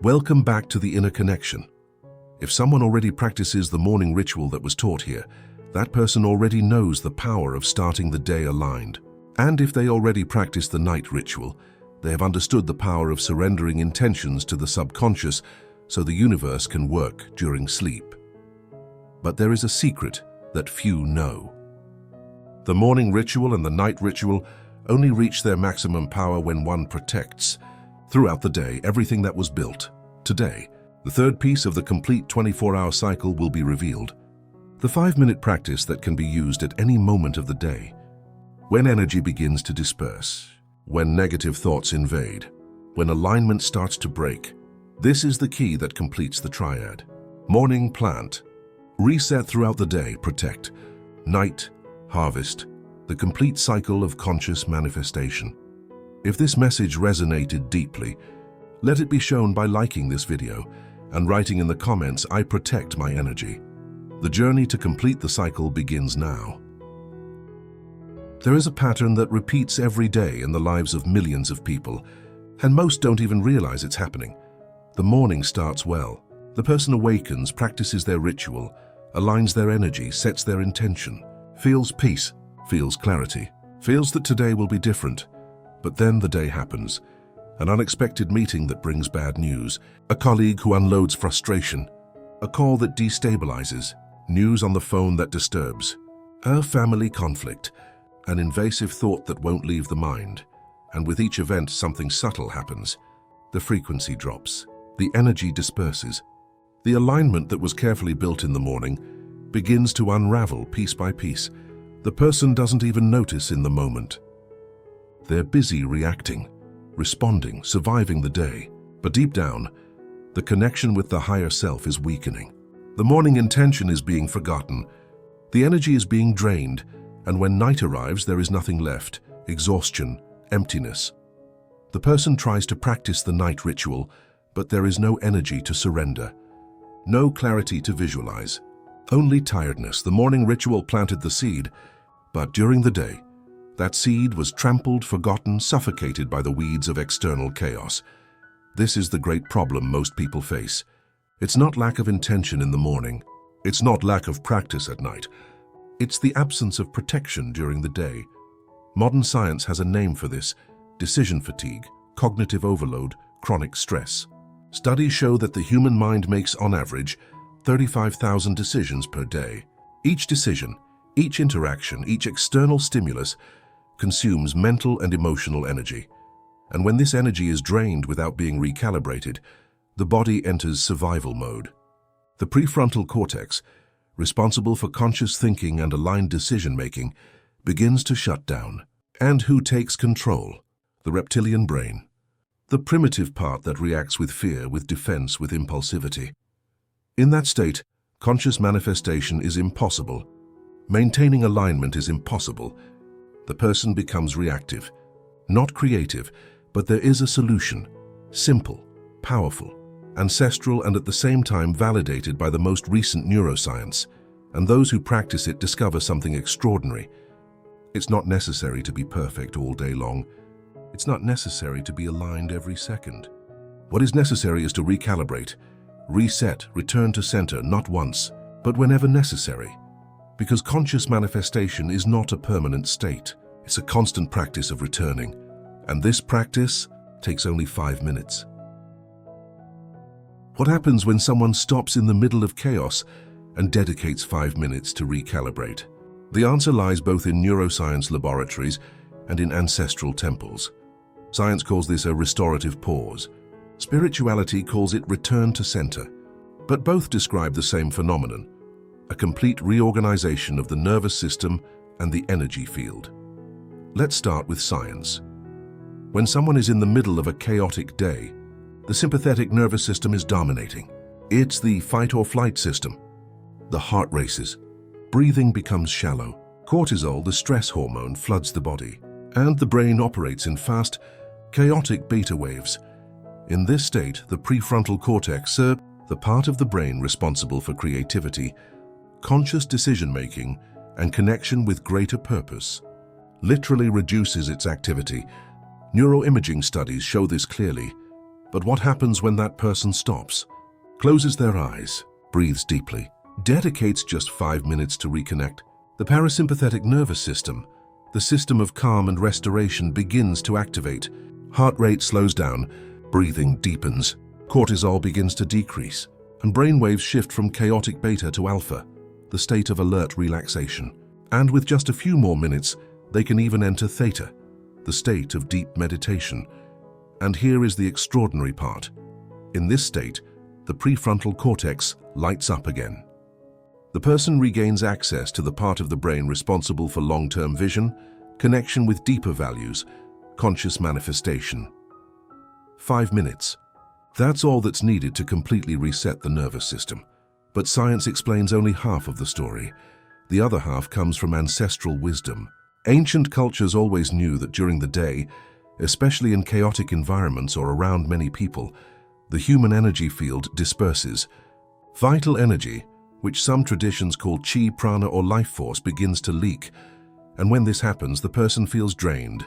Welcome back to the Inner Connection. If someone already practices the morning ritual that was taught here, that person already knows the power of starting the day aligned. And if they already practice the night ritual, they have understood the power of surrendering intentions to the subconscious so the universe can work during sleep. But there is a secret that few know. The morning ritual and the night ritual only reach their maximum power when one protects, throughout the day, everything that was built. Today, the third piece of the complete 24-hour cycle will be revealed. The 5-minute practice that can be used at any moment of the day. When energy begins to disperse, when negative thoughts invade, when alignment starts to break, this is the key that completes the triad. Morning, plant. Reset throughout the day, protect. Night, harvest. The complete cycle of conscious manifestation. If this message resonated deeply, let it be shown by liking this video and writing in the comments, "I protect my energy." The journey to complete the cycle begins now. There is a pattern that repeats every day in the lives of millions of people, and most don't even realize it's happening. The morning starts well. The person awakens, practices their ritual, aligns their energy, sets their intention, feels peace, feels clarity, feels that today will be different. But then the day happens. An unexpected meeting that brings bad news, a colleague who unloads frustration, a call that destabilizes, news on the phone that disturbs, a family conflict, an invasive thought that won't leave the mind. And with each event, something subtle happens. The frequency drops, the energy disperses. The alignment that was carefully built in the morning begins to unravel piece by piece. The person doesn't even notice in the moment. They're busy reacting, responding, surviving the day. But deep down, the connection with the higher self is weakening. The morning intention is being forgotten. The energy is being drained, and when night arrives, there is nothing left. Exhaustion, emptiness. The person tries to practice the night ritual, but there is no energy to surrender. No clarity to visualize. Only tiredness. The morning ritual planted the seed, but during the day, that seed was trampled, forgotten, suffocated by the weeds of external chaos. This is the great problem most people face. It's not lack of intention in the morning. It's not lack of practice at night. It's the absence of protection during the day. Modern science has a name for this: decision fatigue, cognitive overload, chronic stress. Studies show that the human mind makes, on average, 35,000 decisions per day. Each decision, each interaction, each external stimulus consumes mental and emotional energy. And when this energy is drained without being recalibrated, the body enters survival mode. The prefrontal cortex, responsible for conscious thinking and aligned decision-making, begins to shut down. And who takes control? The reptilian brain. The primitive part that reacts with fear, with defense, with impulsivity. In that state, conscious manifestation is impossible. Maintaining alignment is impossible. The person becomes reactive, not creative, but there is a solution. Simple, powerful, ancestral, and at the same time validated by the most recent neuroscience. And those who practice it discover something extraordinary. It's not necessary to be perfect all day long. It's not necessary to be aligned every second. What is necessary is to recalibrate, reset, return to center, not once, but whenever necessary. Because conscious manifestation is not a permanent state. It's a constant practice of returning. And this practice takes only 5 minutes. What happens when someone stops in the middle of chaos and dedicates 5 minutes to recalibrate? The answer lies both in neuroscience laboratories and in ancestral temples. Science calls this a restorative pause. Spirituality calls it return to center. But both describe the same phenomenon: a complete reorganization of the nervous system and the energy field. Let's start with science. When someone is in the middle of a chaotic day, the sympathetic nervous system is dominating. It's the fight or flight system. The heart races. Breathing becomes shallow. Cortisol, the stress hormone, floods the body. And the brain operates in fast, chaotic beta waves. In this state, the prefrontal cortex, the part of the brain responsible for creativity, conscious decision-making, and connection with greater purpose, literally reduces its activity. Neuroimaging studies show this clearly. But what happens when that person stops, closes their eyes, breathes deeply, dedicates just 5 minutes to reconnect? The parasympathetic nervous system, the system of calm and restoration, begins to activate. Heart rate slows down, breathing deepens, cortisol begins to decrease, and brainwaves shift from chaotic beta to alpha, the state of alert relaxation. And with just a few more minutes, they can even enter theta, the state of deep meditation. And here is the extraordinary part. In this state, the prefrontal cortex lights up again. The person regains access to the part of the brain responsible for long-term vision, connection with deeper values, conscious manifestation. 5 minutes. That's all that's needed to completely reset the nervous system. But science explains only half of the story. The other half comes from ancestral wisdom. Ancient cultures always knew that during the day, especially in chaotic environments or around many people, the human energy field disperses. Vital energy, which some traditions call chi, prana, or life force, begins to leak. And when this happens, the person feels drained,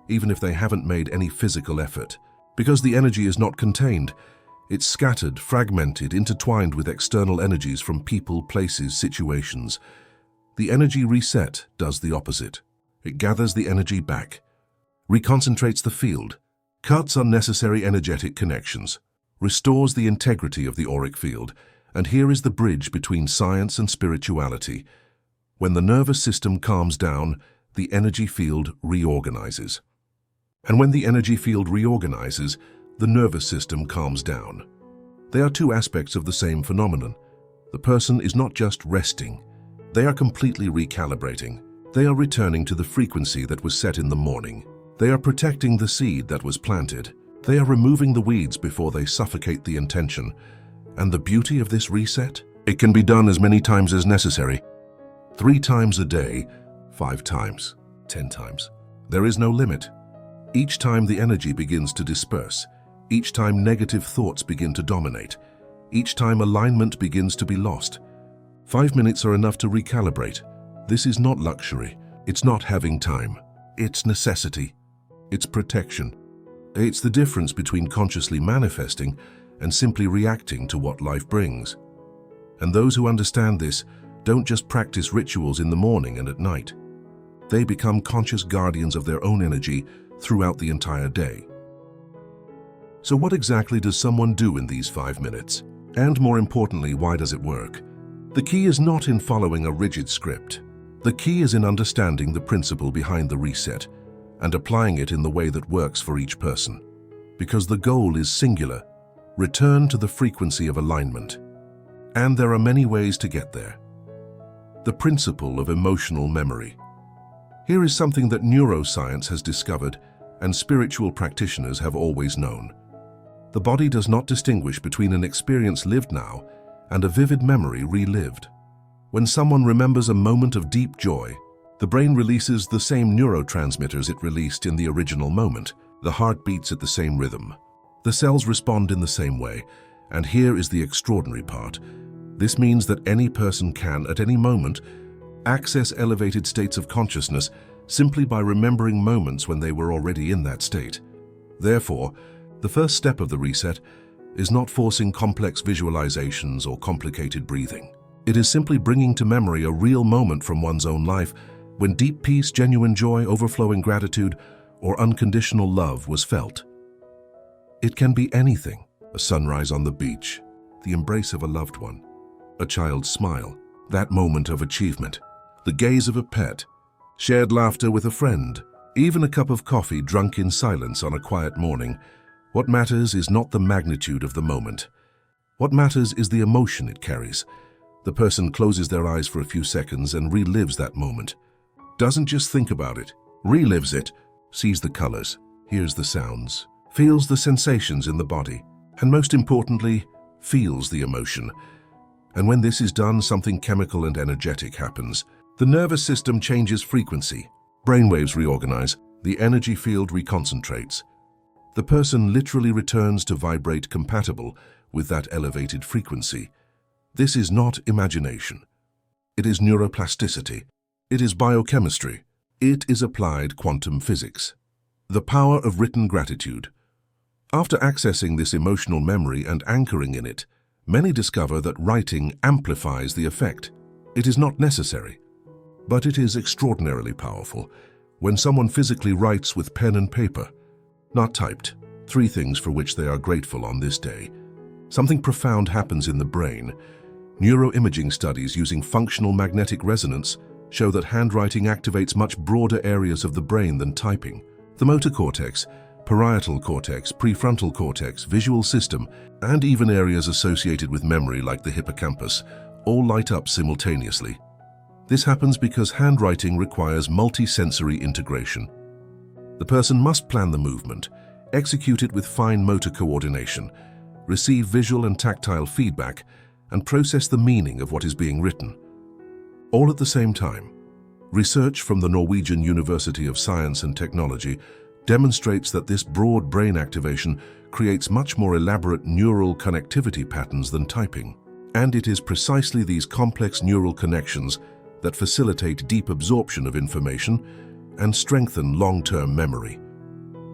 even if they haven't made any physical effort. Because the energy is not contained, it's scattered, fragmented, intertwined with external energies from people, places, situations. The energy reset does the opposite. It gathers the energy back, reconcentrates the field, cuts unnecessary energetic connections, restores the integrity of the auric field. And here is the bridge between science and spirituality. When the nervous system calms down, the energy field reorganizes. And when the energy field reorganizes, the nervous system calms down. They are two aspects of the same phenomenon. The person is not just resting. They are completely recalibrating. They are returning to the frequency that was set in the morning. They are protecting the seed that was planted. They are removing the weeds before they suffocate the intention. And the beauty of this reset? It can be done as many times as necessary. 3 times a day, 5 times, 10 times. There is no limit. Each time the energy begins to disperse, each time negative thoughts begin to dominate, each time alignment begins to be lost. 5 minutes are enough to recalibrate. This is not luxury. It's not having time. It's necessity. It's protection. It's the difference between consciously manifesting and simply reacting to what life brings. And those who understand this don't just practice rituals in the morning and at night. They become conscious guardians of their own energy throughout the entire day. So what exactly does someone do in these 5 minutes? And more importantly, why does it work? The key is not in following a rigid script. The key is in understanding the principle behind the reset and applying it in the way that works for each person. Because the goal is singular: return to the frequency of alignment. And there are many ways to get there. The principle of emotional memory. Here is something that neuroscience has discovered and spiritual practitioners have always known. The body does not distinguish between an experience lived now and a vivid memory relived. When someone remembers a moment of deep joy, the brain releases the same neurotransmitters it released in the original moment. The heart beats at the same rhythm. The cells respond in the same way. And here is the extraordinary part. This means that any person can, at any moment, access elevated states of consciousness simply by remembering moments when they were already in that state. Therefore, the first step of the reset is not forcing complex visualizations or complicated breathing. It is simply bringing to memory a real moment from one's own life when deep peace, genuine joy, overflowing gratitude, or unconditional love was felt. It can be anything: a sunrise on the beach, the embrace of a loved one, a child's smile, that moment of achievement, the gaze of a pet, shared laughter with a friend, even a cup of coffee drunk in silence on a quiet morning. What matters is not the magnitude of the moment. What matters is the emotion it carries. The person closes their eyes for a few seconds and relives that moment. Doesn't just think about it, relives it, sees the colors, hears the sounds, feels the sensations in the body, and most importantly, feels the emotion. And when this is done, something chemical and energetic happens. The nervous system changes frequency, brainwaves reorganize, the energy field reconcentrates. The person literally returns to vibrate compatible with that elevated frequency. This is not imagination. It is neuroplasticity. It is biochemistry. It is applied quantum physics. The power of written gratitude. After accessing this emotional memory and anchoring in it, many discover that writing amplifies the effect. It is not necessary, but it is extraordinarily powerful. When someone physically writes with pen and paper, not typed, 3 things for which they are grateful on this day, something profound happens in the brain. Neuroimaging studies using functional magnetic resonance show that handwriting activates much broader areas of the brain than typing. The motor cortex, parietal cortex, prefrontal cortex, visual system, and even areas associated with memory like the hippocampus all light up simultaneously. This happens because handwriting requires multi-sensory integration. The person must plan the movement, execute it with fine motor coordination, receive visual and tactile feedback, and process the meaning of what is being written. All at the same time. Research from the Norwegian University of Science and Technology demonstrates that this broad brain activation creates much more elaborate neural connectivity patterns than typing. And it is precisely these complex neural connections that facilitate deep absorption of information and strengthen long-term memory.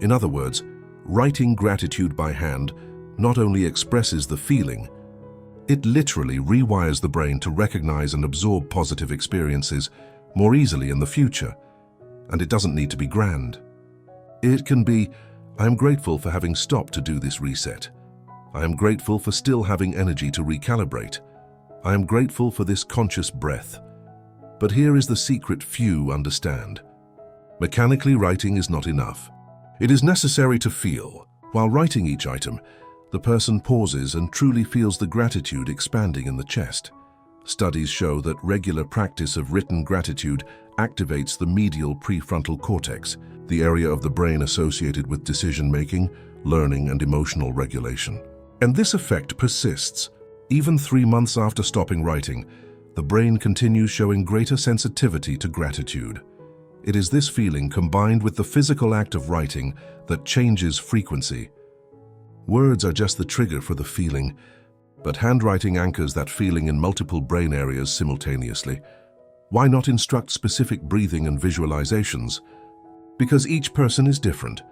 In other words, writing gratitude by hand not only expresses the feeling, it literally rewires the brain to recognize and absorb positive experiences more easily in the future. And it doesn't need to be grand. It can be, I am grateful for having stopped to do this reset. I am grateful for still having energy to recalibrate. I am grateful for this conscious breath. But here is the secret few understand. Mechanically writing is not enough. It is necessary to feel. While writing each item, the person pauses and truly feels the gratitude expanding in the chest. Studies show that regular practice of written gratitude activates the medial prefrontal cortex, the area of the brain associated with decision-making, learning, and emotional regulation. And this effect persists. Even 3 months after stopping writing, the brain continues showing greater sensitivity to gratitude. It is this feeling combined with the physical act of writing that changes frequency. Words are just the trigger for the feeling, but handwriting anchors that feeling in multiple brain areas simultaneously. Why not instruct specific breathing and visualizations? Because each person is different.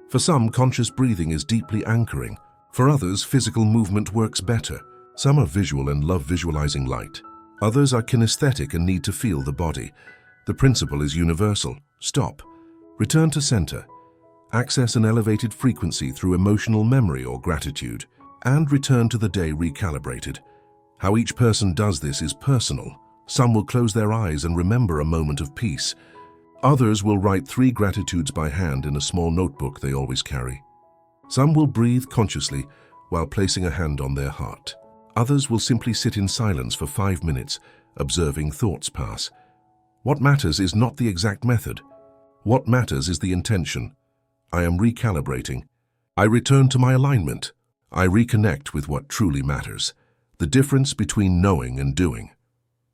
For some, conscious breathing is deeply anchoring. For others, physical movement works better. Some are visual and love visualizing light. Others are kinesthetic and need to feel the body. The principle is universal. Stop. Return to center. Access an elevated frequency through emotional memory or gratitude, and return to the day recalibrated. How each person does this is personal. Some will close their eyes and remember a moment of peace. Others will write 3 gratitudes by hand in a small notebook they always carry. Some will breathe consciously while placing a hand on their heart. Others will simply sit in silence for 5 minutes, observing thoughts pass. What matters is not the exact method. What matters is the intention. I am recalibrating. I return to my alignment. I reconnect with what truly matters. The difference between knowing and doing.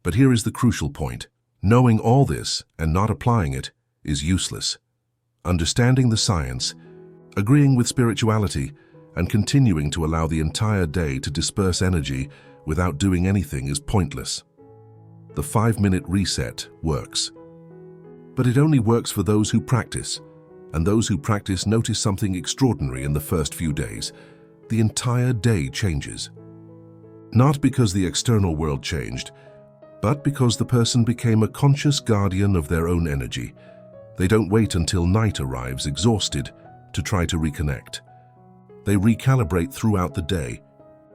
But here is the crucial point. Knowing all this and not applying it is useless. Understanding the science, agreeing with spirituality, and continuing to allow the entire day to disperse energy without doing anything is pointless. The 5-minute reset works. But it only works for those who practice, and those who practice notice something extraordinary in the first few days. The entire day changes. Not because the external world changed, but because the person became a conscious guardian of their own energy. They don't wait until night arrives exhausted to try to reconnect. They recalibrate throughout the day,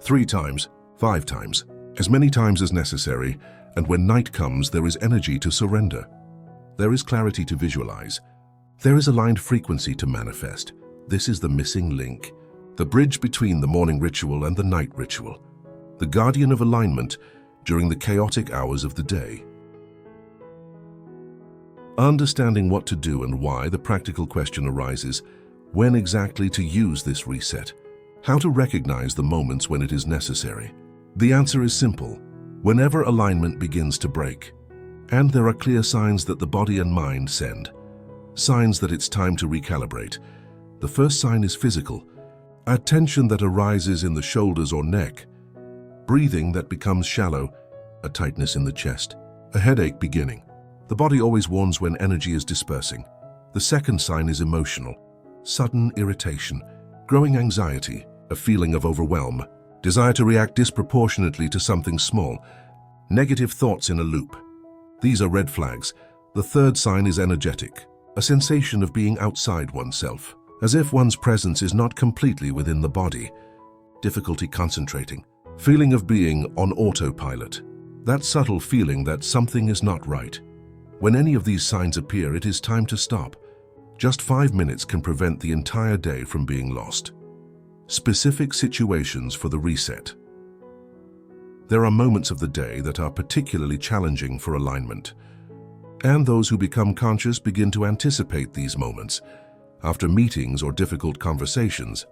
3 times, 5 times, as many times as necessary, and when night comes, there is energy to surrender. There is clarity to visualize. There is aligned frequency to manifest. This is the missing link, the bridge between the morning ritual and the night ritual, the guardian of alignment during the chaotic hours of the day. Understanding what to do and why, the practical question arises: when exactly to use this reset? How to recognize the moments when it is necessary? The answer is simple: whenever alignment begins to break. And there are clear signs that the body and mind send. Signs that it's time to recalibrate. The first sign is physical. A tension that arises in the shoulders or neck. Breathing that becomes shallow. A tightness in the chest. A headache beginning. The body always warns when energy is dispersing. The second sign is emotional. sudden irritation, growing anxiety, a feeling of overwhelm, desire to react disproportionately to something small, negative thoughts in a loop. These are red flags. The third sign is energetic, a sensation of being outside oneself, as if one's presence is not completely within the body. Difficulty concentrating, feeling of being on autopilot, that subtle feeling that something is not right. When any of these signs appear, it is time to stop. Just 5 minutes can prevent the entire day from being lost. Specific situations for the reset. There are moments of the day that are particularly challenging for alignment, and those who become conscious begin to anticipate these moments. After meetings or difficult conversations,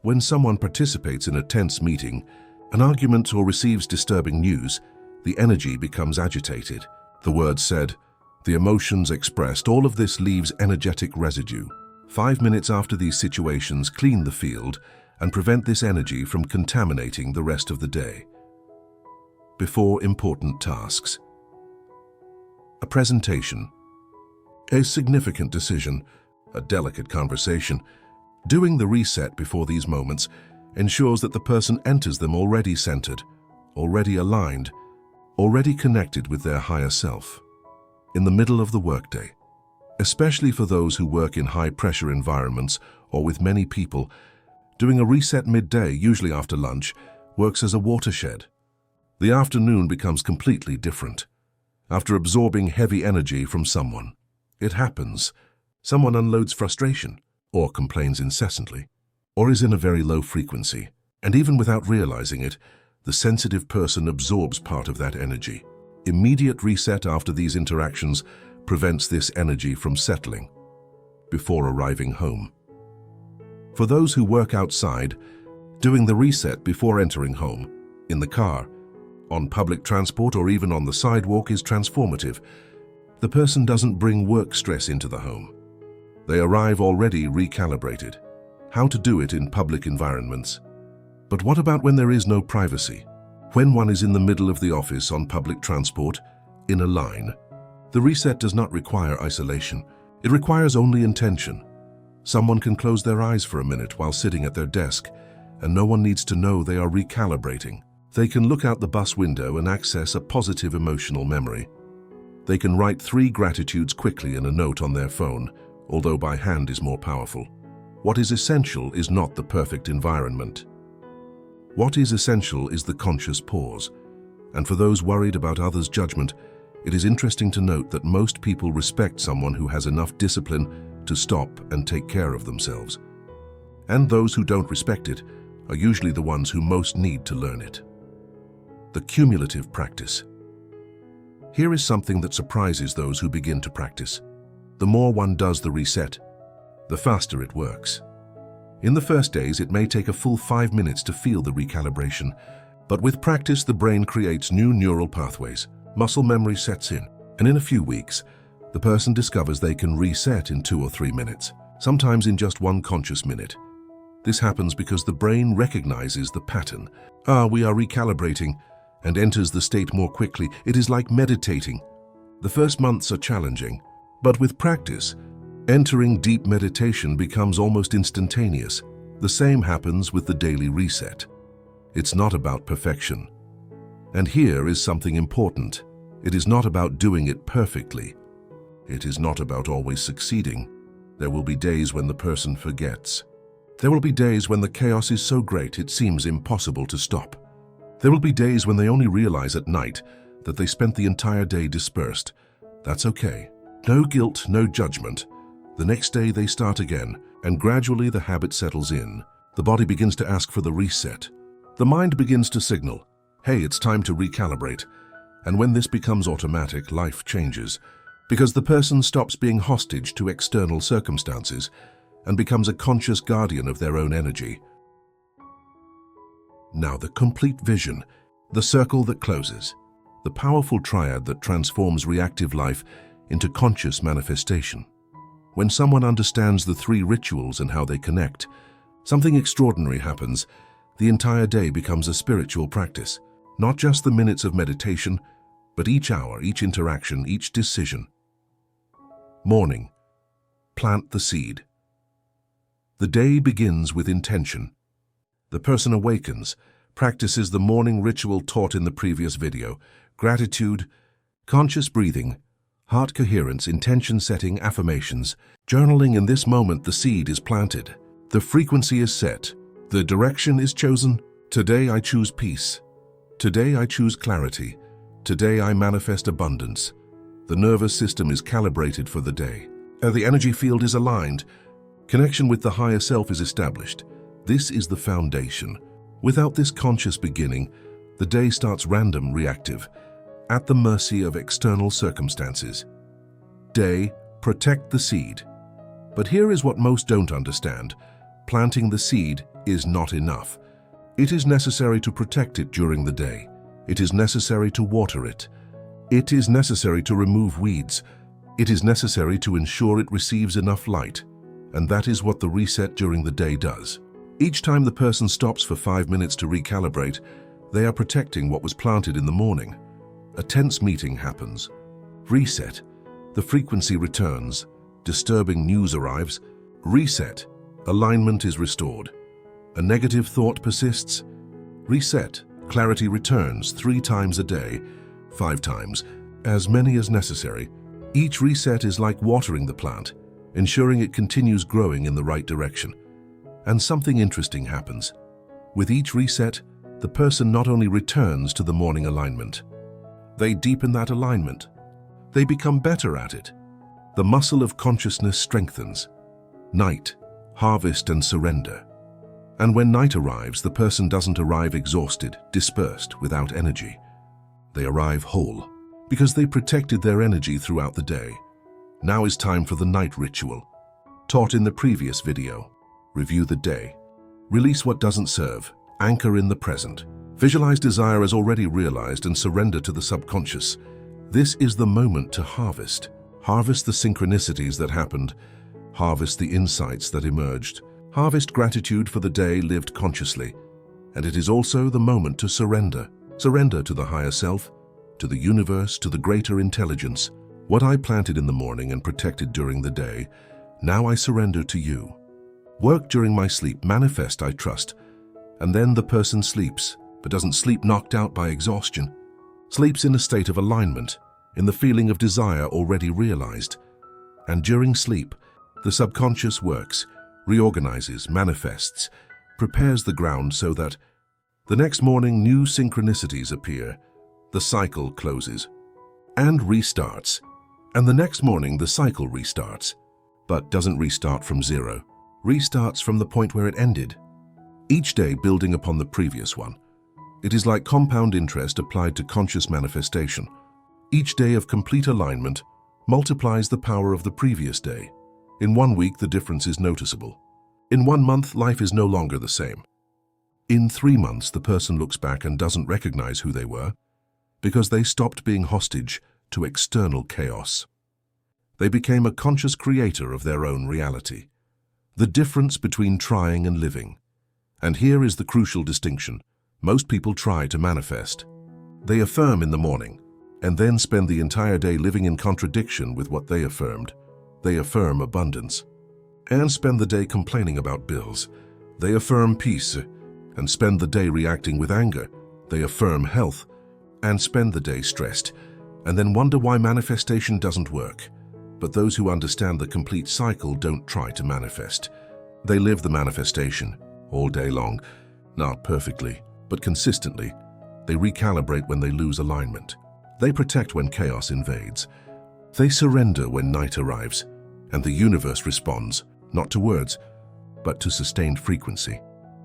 when someone participates in a tense meeting, an argument, or receives disturbing news, the energy becomes agitated. The words said, the emotions expressed, all of this leaves energetic residue. 5 minutes after these situations, clean the field and prevent this energy from contaminating the rest of the day. Before important tasks. A presentation, a significant decision, a delicate conversation. Doing the reset before these moments ensures that the person enters them already centered, already aligned, already connected with their higher self. In the middle of the workday, especially for those who work in high-pressure environments or with many people, doing a reset midday, usually after lunch, works as a watershed. The afternoon becomes completely different. After absorbing heavy energy from someone, it happens. Someone unloads frustration, or complains incessantly, or is in a very low frequency, and even without realizing it, the sensitive person absorbs part of that energy. Immediate reset after these interactions prevents this energy from settling before arriving home. For those who work outside, doing the reset before entering home, in the car, on public transport, or even on the sidewalk is transformative. The person doesn't bring work stress into the home. They arrive already recalibrated. How to do it in public environments. But what about when there is no privacy? When one is in the middle of the office, on public transport, in a line? The reset does not require isolation. It requires only intention. Someone can close their eyes for a minute while sitting at their desk, and no one needs to know they are recalibrating. They can look out the bus window and access a positive emotional memory. They can write 3 gratitudes quickly in a note on their phone, although by hand is more powerful. What is essential is not the perfect environment. What is essential is the conscious pause. And for those worried about others' judgment, it is interesting to note that most people respect someone who has enough discipline to stop and take care of themselves. And those who don't respect it are usually the ones who most need to learn it. The cumulative practice. Here is something that surprises those who begin to practice. The more one does the reset, the faster it works. In the first days, it may take a full 5 minutes to feel the recalibration, but with practice, the brain creates new neural pathways, muscle memory sets in, and in a few weeks, the person discovers they can reset in 2 or 3 minutes, sometimes in just 1 conscious minute. This happens because the brain recognizes the pattern. We are recalibrating, and enters the state more quickly. It is like meditating. The first months are challenging, but with practice, entering deep meditation becomes almost instantaneous. The same happens with the daily reset. It's not about perfection. And here is something important. It is not about doing it perfectly. It is not about always succeeding. There will be days when the person forgets. There will be days when the chaos is so great it seems impossible to stop. There will be days when they only realize at night that they spent the entire day dispersed. That's okay. No guilt, no judgment. The next day they start again, and gradually the habit settles in. The body begins to ask for the reset. The mind begins to signal, hey, it's time to recalibrate. And when this becomes automatic, life changes, because the person stops being hostage to external circumstances and becomes a conscious guardian of their own energy. Now the complete vision, the circle that closes, the powerful triad that transforms reactive life into conscious manifestation. When someone understands the 3 rituals and how they connect, something extraordinary happens. The entire day becomes a spiritual practice, not just the minutes of meditation, but each hour, each interaction, each decision. Morning. Plant the seed. The day begins with intention. The person awakens, practices the morning ritual taught in the previous video: gratitude, conscious breathing, heart coherence, intention setting, affirmations. Journaling. In this moment, the seed is planted. The frequency is set. The direction is chosen. Today I choose peace. Today I choose clarity. Today I manifest abundance. The nervous system is calibrated for the day. The energy field is aligned. Connection with the higher self is established. This is the foundation. Without this conscious beginning, the day starts random, reactive, at the mercy of external circumstances. Day, protect the seed. But here is what most don't understand. Planting the seed is not enough. It is necessary to protect it during the day. It is necessary to water it. It is necessary to remove weeds. It is necessary to ensure it receives enough light. And that is what the reset during the day does. Each time the person stops for 5 minutes to recalibrate, they are protecting what was planted in the morning. A tense meeting happens. Reset. The frequency returns. Disturbing news arrives. Reset. Alignment is restored. A negative thought persists. Reset. Clarity returns 3 times a day, 5 times, as many as necessary. Each reset is like watering the plant, ensuring it continues growing in the right direction. And something interesting happens. With each reset, the person not only returns to the morning alignment, they deepen that alignment. They become better at it. The muscle of consciousness strengthens. Night, harvest and surrender. And when night arrives, the person doesn't arrive exhausted, dispersed, without energy. They arrive whole, because they protected their energy throughout the day. Now is time for the night ritual. Taught in the previous video. Review the day. Release what doesn't serve. Anchor in the present. Visualize desire as already realized and surrender to the subconscious. This is the moment to harvest. Harvest the synchronicities that happened. Harvest the insights that emerged. Harvest gratitude for the day lived consciously. And it is also the moment to surrender. Surrender to the higher self, to the universe, to the greater intelligence. What I planted in the morning and protected during the day, now I surrender to you. Work during my sleep, manifest, I trust. And then the person sleeps, but doesn't sleep knocked out by exhaustion. Sleeps in a state of alignment, in the feeling of desire already realized. And during sleep, the subconscious works, reorganizes, manifests, prepares the ground so that the next morning new synchronicities appear, the cycle closes, and restarts. And the next morning the cycle restarts, but doesn't restart from zero. Restarts from the point where it ended, each day building upon the previous one. It is like compound interest applied to conscious manifestation. Each day of complete alignment multiplies the power of the previous day. In 1 week, the difference is noticeable. In 1 month, life is no longer the same. In 3 months, the person looks back and doesn't recognize who they were because they stopped being hostage to external chaos. They became a conscious creator of their own reality. The difference between trying and living. And here is the crucial distinction. Most people try to manifest. They affirm in the morning, and then spend the entire day living in contradiction with what they affirmed. They affirm abundance, and spend the day complaining about bills. They affirm peace, and spend the day reacting with anger. They affirm health, and spend the day stressed, and then wonder why manifestation doesn't work. But those who understand the complete cycle don't try to manifest. They live the manifestation all day long, not perfectly, but consistently. They recalibrate when they lose alignment. They protect when chaos invades. They surrender when night arrives, and the universe responds, not to words, but to sustained frequency,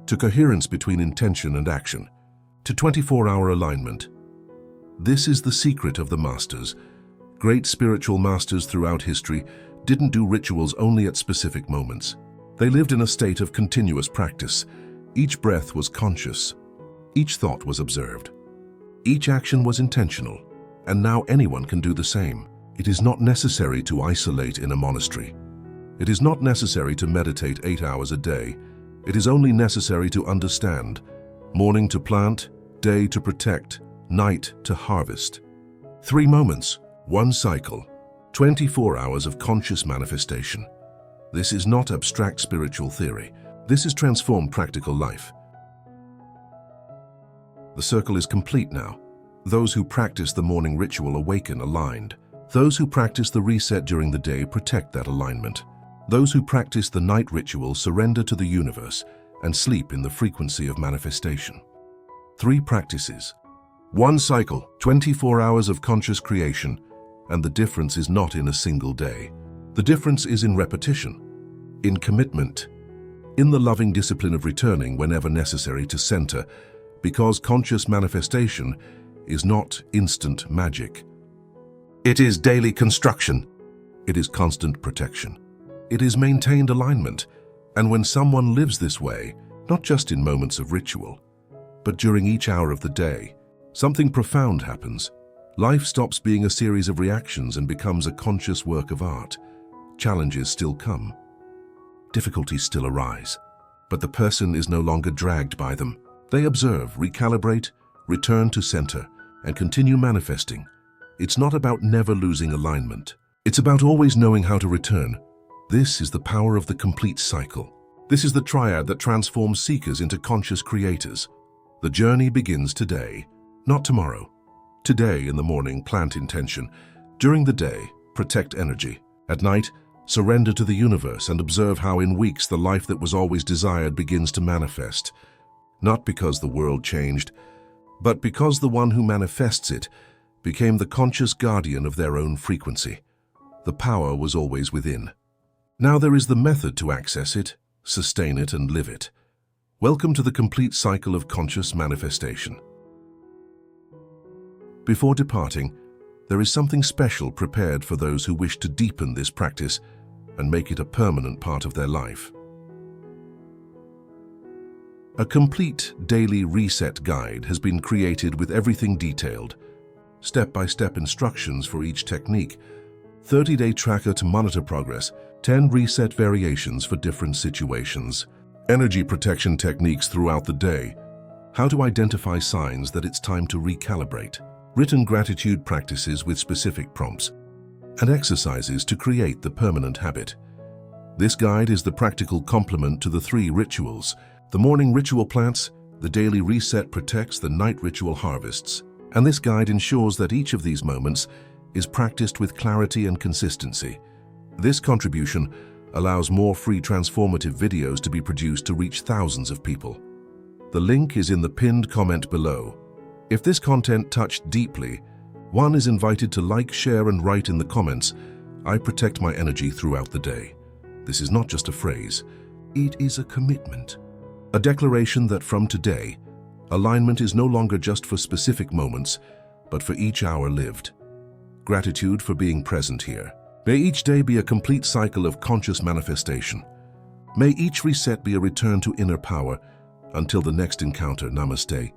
to coherence between intention and action, to 24-hour alignment. This is the secret of the masters. Great spiritual masters throughout history didn't do rituals only at specific moments. They lived in a state of continuous practice. Each breath was conscious. Each thought was observed. Each action was intentional. And now anyone can do the same. It is not necessary to isolate in a monastery. It is not necessary to meditate 8 hours a day. It is only necessary to understand. Morning to plant, day to protect, night to harvest. 3 moments, 1 cycle, 24 hours of conscious manifestation. This is not abstract spiritual theory. This is transformed practical life. The circle is complete now. Those who practice the morning ritual awaken aligned. Those who practice the reset during the day protect that alignment. Those who practice the night ritual surrender to the universe and sleep in the frequency of manifestation. 3 practices. 1 cycle, 24 hours of conscious creation, and the difference is not in a single day. The difference is in repetition, in commitment, in the loving discipline of returning whenever necessary to center, because conscious manifestation is not instant magic. It is daily construction. It is constant protection. It is maintained alignment. And when someone lives this way, not just in moments of ritual, but during each hour of the day, something profound happens. Life stops being a series of reactions and becomes a conscious work of art. Challenges still come. Difficulties still arise. But the person is no longer dragged by them. They observe, recalibrate, return to center, and continue manifesting. It's not about never losing alignment. It's about always knowing how to return. This is the power of the complete cycle. This is the triad that transforms seekers into conscious creators. The journey begins today, not tomorrow. Today in the morning, plant intention. During the day, protect energy. At night, surrender to the universe and observe how in weeks the life that was always desired begins to manifest. Not because the world changed, but because the one who manifests it became the conscious guardian of their own frequency. The power was always within. Now there is the method to access it, sustain it, and live it. Welcome to the complete cycle of conscious manifestation. Before departing, there is something special prepared for those who wish to deepen this practice and make it a permanent part of their life. A complete daily reset guide has been created with everything detailed, step-by-step instructions for each technique, 30-day tracker to monitor progress, 10 reset variations for different situations, energy protection techniques throughout the day, how to identify signs that it's time to recalibrate, written gratitude practices with specific prompts, and exercises to create the permanent habit. This guide is the practical complement to the 3 rituals. The morning ritual plants, the daily reset protects, the night ritual harvests. And this guide ensures that each of these moments is practiced with clarity and consistency. This contribution allows more free transformative videos to be produced to reach thousands of people. The link is in the pinned comment below. If this content touched deeply, one is invited to like, share, and write in the comments, "I protect my energy throughout the day." This is not just a phrase, it is a commitment. A declaration that from today, alignment is no longer just for specific moments, but for each hour lived. Gratitude for being present here. May each day be a complete cycle of conscious manifestation. May each reset be a return to inner power. Until the next encounter, namaste.